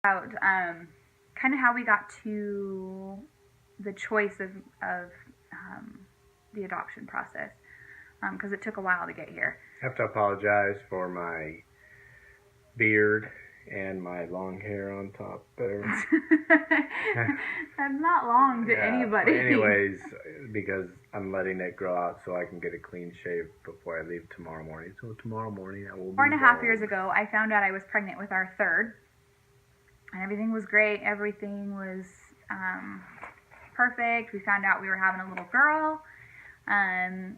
about kind of how we got to the choice of the adoption process, because it took a while to get here. I have to apologize for my beard and my long hair on top there. That's not long to anybody. Anyways, because I'm letting it grow out so I can get a clean shave before I leave tomorrow morning. So tomorrow morning I will be 4.5 years ago, I found out I was pregnant with our third. And everything was great. Everything was perfect. We found out we were having a little girl.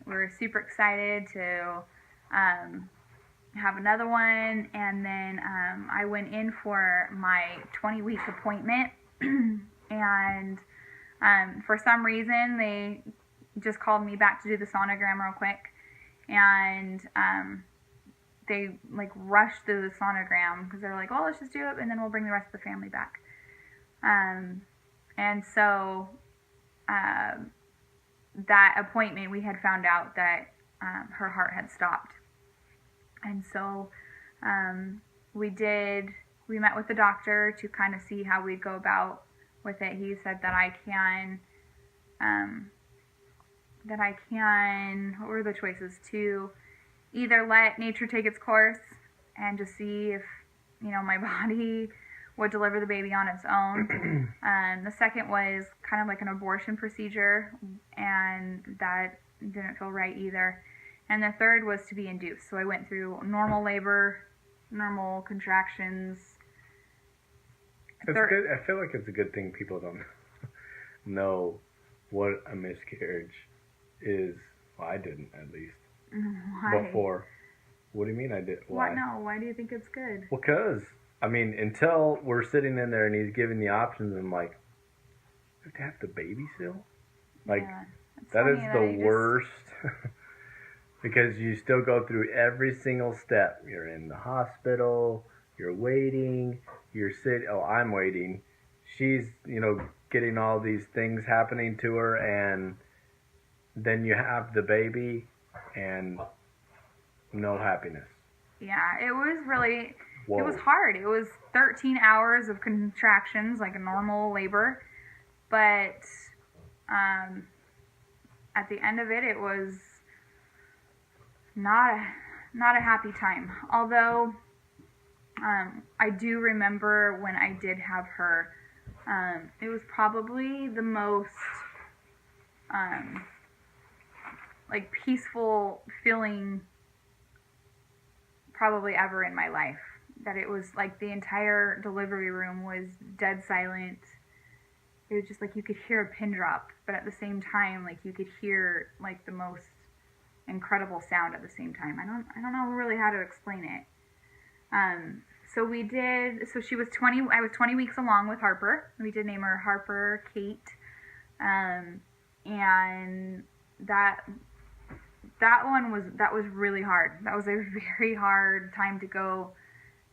We were super excited to have another one. And then I went in for my 20-week appointment. And for some reason, they just called me back to do the sonogram real quick. And they like rushed through the sonogram because they're like, oh, let's just do it and then we'll bring the rest of the family back. And so that appointment, we had found out that her heart had stopped. And so we met with the doctor to kind of see how we'd go about with it. He said that I can, what were the choices? To either let nature take its course and just see if, my body would deliver the baby on its own. The second was kind of like an abortion procedure, and that didn't feel right either. And the third was to be induced. So I went through normal labor, normal contractions. It's good. I feel like it's a good thing people don't know what a miscarriage is. Well, I didn't, at least. Why? Before. What do you mean I did? Why? What? No, why do you think it's good? Well, because, until we're sitting in there and he's giving the options, I'm like, you have to have the baby still? Like, yeah, that is the worst. Because you still go through every single step. You're in the hospital, you're waiting, you're sitting, I'm waiting. She's, getting all these things happening to her, and then you have the baby, and no happiness. Yeah, it was really, Whoa. It was hard. It was 13 hours of contractions, like a normal labor. But at the end of it, it was not a happy time. Although I do remember when I did have her, it was probably the most peaceful feeling probably ever in my life. That it was like the entire delivery room was dead silent. It was just like you could hear a pin drop, but at the same time, like you could hear like the most incredible sound at the same time. I don't know really how to explain it. So she was 20, I was 20 weeks along with Harper. We did name her Harper Kate. And that was really hard. That was a very hard time to go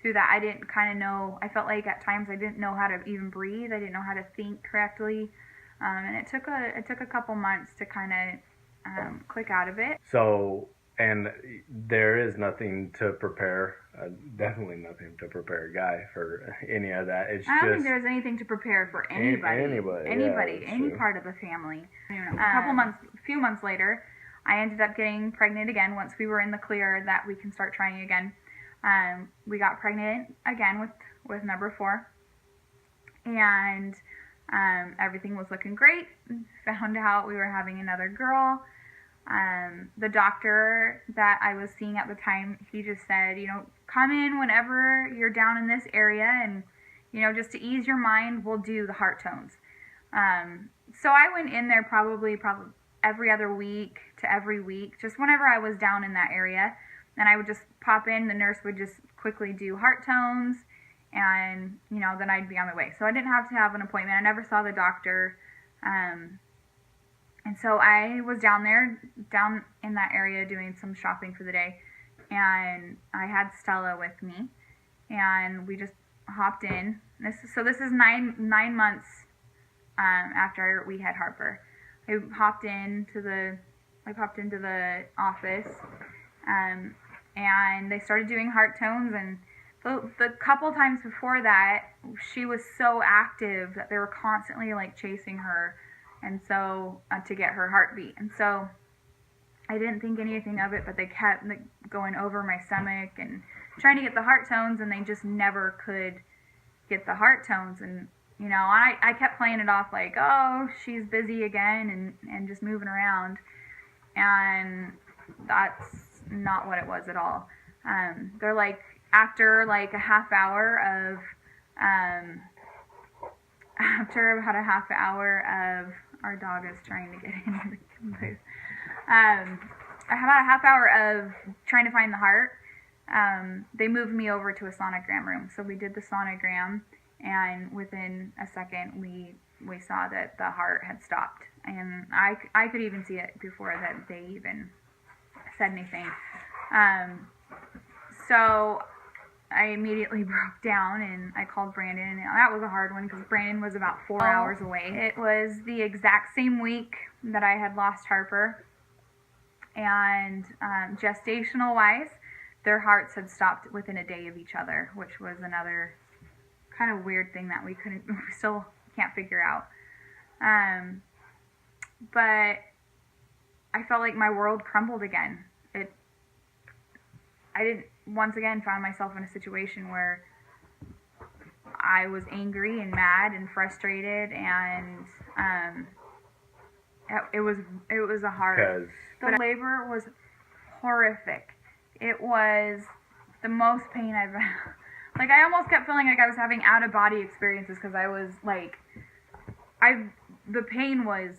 through that. I didn't kind of know, I felt like at times I didn't know how to even breathe. I didn't know how to think correctly. And it took a couple months to kind of click out of it. So, and there is nothing to prepare, definitely nothing to prepare a guy for any of that. It's I don't think there's anything to prepare for anybody, yeah, any part of the family. A few months later, I ended up getting pregnant again. Once we were in the clear that we can start trying again, we got pregnant again with number 4, and everything was looking great. Found out we were having another girl. The doctor that I was seeing at the time, he just said, come in whenever you're down in this area, and just to ease your mind, we'll do the heart tones. So I went in there probably every other week to every week, just whenever I was down in that area, and I would just pop in. The nurse would just quickly do heart tones, and then I'd be on my way. So I didn't have to have an appointment. I never saw the doctor. And so I was down in that area doing some shopping for the day, and I had Stella with me, and we just hopped in. This is 9 months after we had Harper. I popped into the office, and they started doing heart tones, and the couple times before that, she was so active that they were constantly like chasing her, and so to get her heartbeat. And so I didn't think anything of it, but they kept like, going over my stomach and trying to get the heart tones, and they just never could get the heart tones. And you know, I kept playing it off like, oh, she's busy again and just moving around, and that's not what it was at all. They're like, after like a half hour of after about a half hour of our dog is trying to get into the booth. About a half hour of trying to find the heart, they moved me over to a sonogram room. So we did the sonogram, and within a second we saw that the heart had stopped, and I could even see it before that they even said anything. So I immediately broke down and I called Brandon, and that was a hard one because Brandon was about 4 hours away. It was the exact same week that I had lost Harper, and gestational wise, their hearts had stopped within a day of each other, which was another kind of weird thing that we still can't figure out. But I felt like my world crumbled again. I didn't, once again, found myself in a situation where I was angry and mad and frustrated, and it was a hard. The labor was horrific. It was the most pain I've like. I almost kept feeling like I was having out of body experiences because I was like, the pain was.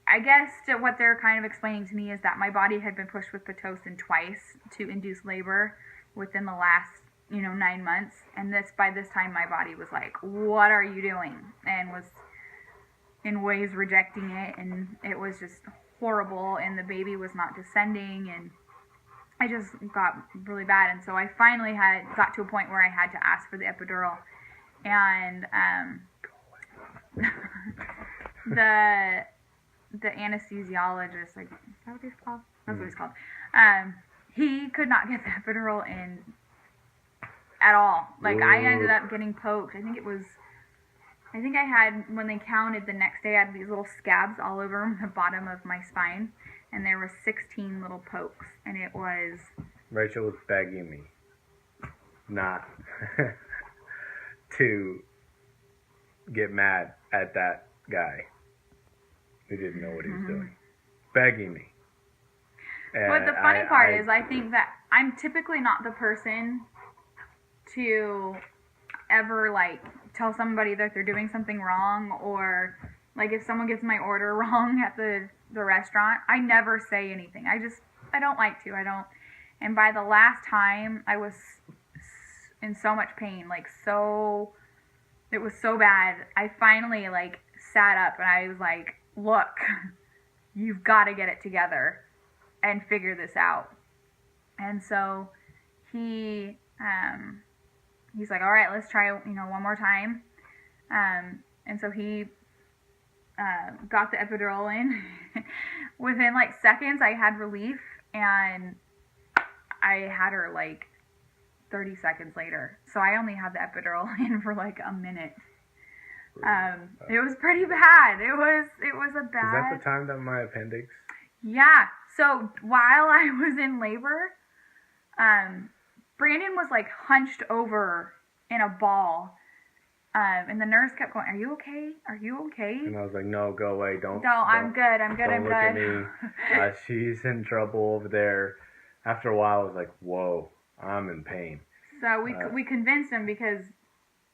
I guess what they're kind of explaining to me is that my body had been pushed with Pitocin twice to induce labor within the last, 9 months. And by this time, my body was like, what are you doing? And was in ways rejecting it. And it was just horrible. And the baby was not descending. And I just got really bad. And so I finally got to a point where I had to ask for the epidural. And the anesthesiologist, like, is that what he's called? That's what he's called. He could not get the epidural in at all. Like, whoa. I ended up getting poked. I think I had, when they counted the next day, I had these little scabs all over the bottom of my spine, and there were 16 little pokes, and it was... Rachel was begging me not to get mad at that guy. He didn't know what he was doing. Begging me. And but the funny part is, I think that I'm typically not the person to ever, like, tell somebody that they're doing something wrong, or, like, if someone gets my order wrong at the restaurant, I never say anything. I don't like to. And by the last time, I was in so much pain, like, it was so bad. I finally, like, sat up and I was like, look, you've got to get it together and figure this out. And so he's like, all right, let's try, one more time. And so he got the epidural in. Within like seconds, I had relief, and I had her like 30 seconds later. So I only had the epidural in for like a minute. It was pretty bad. It was a bad... Is that the time that my appendix... Yeah. So while I was in labor, Brandon was like hunched over in a ball. And the nurse kept going, are you okay? Are you okay? And I was like, no, go away. Don't. No, I'm good. Don't look at me. She's in trouble over there. After a while, I was like, whoa, I'm in pain. So we convinced him because...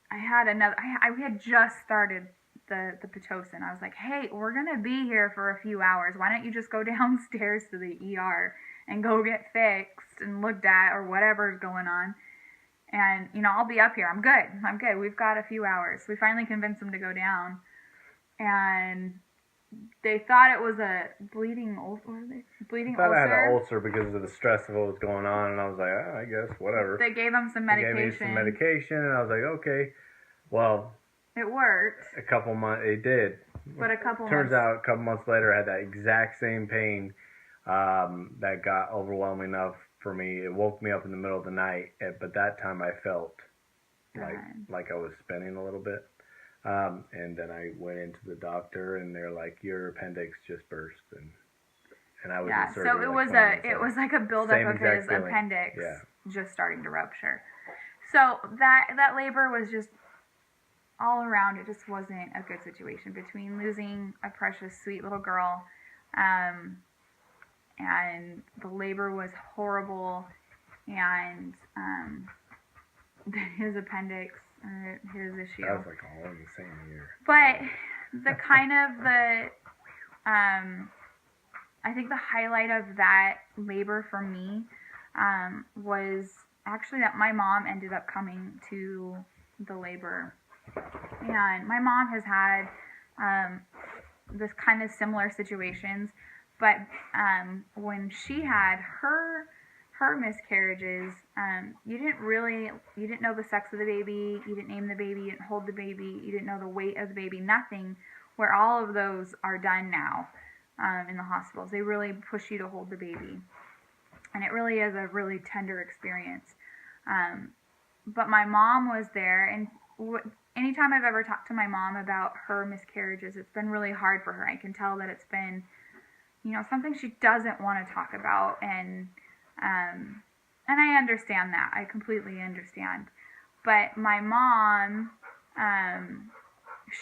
I we had just started the Pitocin. I was like, hey, we're going to be here for a few hours. Why don't you just go downstairs to the ER and go get fixed and looked at, or whatever's going on. And, I'll be up here. I'm good. We've got a few hours. We finally convinced them to go down. And they thought it was a bleeding ulcer. I thought I had an ulcer because of the stress of what was going on, and I was like, I guess, whatever. They gave him some medication. They gave me some medication, and I was like, okay, well. It worked. A couple months, it did. But Turns out a couple months later, I had that exact same pain that got overwhelming enough for me. It woke me up in the middle of the night, but that time I felt like I was spinning a little bit. And then I went into the doctor, and they're like, "Your appendix just burst," and I was in surgery. So it was like a buildup of his appendix just starting to rupture. So that labor was just all around. It just wasn't a good situation between losing a precious, sweet little girl, and the labor was horrible, and his appendix, his issue. That was like all in the same year. But I think the highlight of that labor for me was actually that my mom ended up coming to the labor. And my mom has had this kind of similar situations, but when she had her miscarriages, you didn't know the sex of the baby, you didn't name the baby, you didn't hold the baby, you didn't know the weight of the baby, nothing, where all of those are done now in the hospitals. They really push you to hold the baby. And it really is a really tender experience. But my mom was there, and anytime I've ever talked to my mom about her miscarriages, it's been really hard for her. I can tell that it's been, something she doesn't want to talk about, and I understand that. I completely understand. But my mom,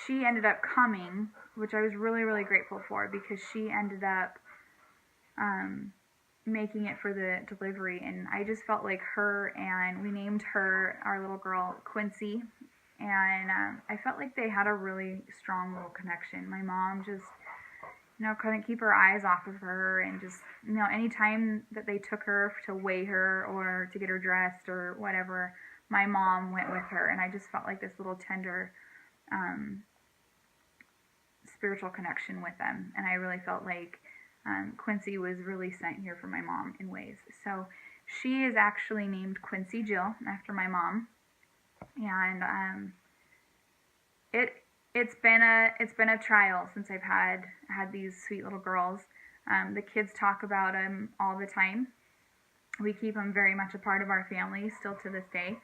she ended up coming, which I was really, really grateful for, because she ended up making it for the delivery, and I just felt like her, and we named her, our little girl, Quincy, and I felt like they had a really strong little connection. My mom just, couldn't keep her eyes off of her, and just, anytime that they took her to weigh her or to get her dressed or whatever, my mom went with her, and I just felt like this little tender spiritual connection with them, and I really felt like Quincy was really sent here for my mom in ways. So she is actually named Quincy Jill after my mom, and it's been a trial since I've had these sweet little girls. The kids talk about them all the time. We keep them very much a part of our family still to this day.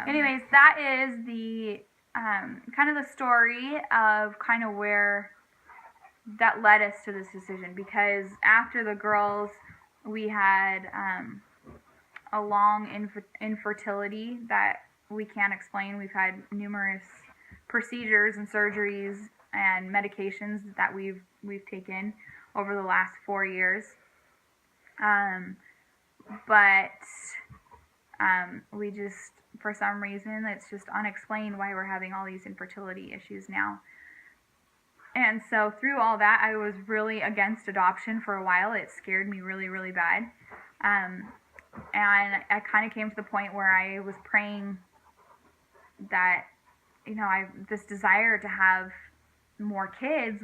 Anyways, that is the kind of the story of kind of where that led us to this decision, because after the girls, we had a long infertility that we can't explain. We've had numerous procedures and surgeries and medications that we've taken over the last 4 years. But we just, for some reason, it's just unexplained why we're having all these infertility issues now. And so through all that, I was really against adoption for a while. It scared me really, really bad. And I kind of came to the point where I was praying that, this desire to have more kids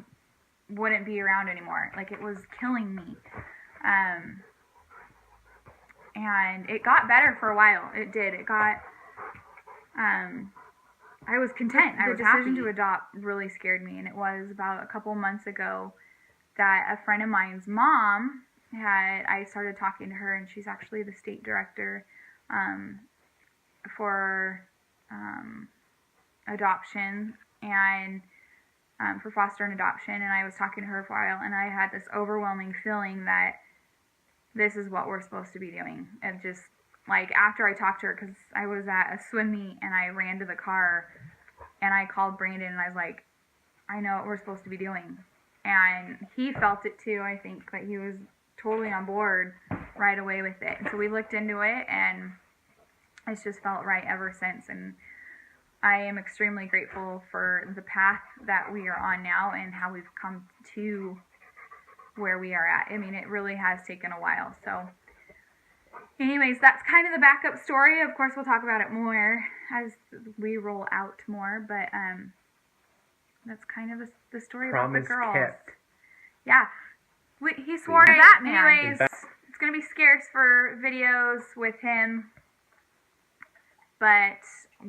wouldn't be around anymore. Like, it was killing me. And it got better for a while. It did. It got, I was content. The decision to adopt really scared me, and it was about a couple months ago that a friend of mine's mom I started talking to her, and she's actually the state director for adoption and for foster and adoption, and I was talking to her for a while, and I had this overwhelming feeling that this is what we're supposed to be doing. And just, like, after I talked to her, because I was at a swim meet, and I ran to the car, and I called Brandon, and I was like, I know what we're supposed to be doing. And he felt it too, I think, but he was totally on board right away with it. And so we looked into it, and it's just felt right ever since. And I am extremely grateful for the path that we are on now and how we've come to where we are at. I mean, it really has taken a while. So anyways, that's kind of the backup story. Of course, we'll talk about it more as we roll out more, but that's kind of the story about the girls. Kept. Yeah. He swore to that, man. Anyways, it's going to be scarce for videos with him, but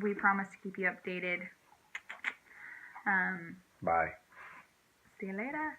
we promise to keep you updated. Bye. See you later.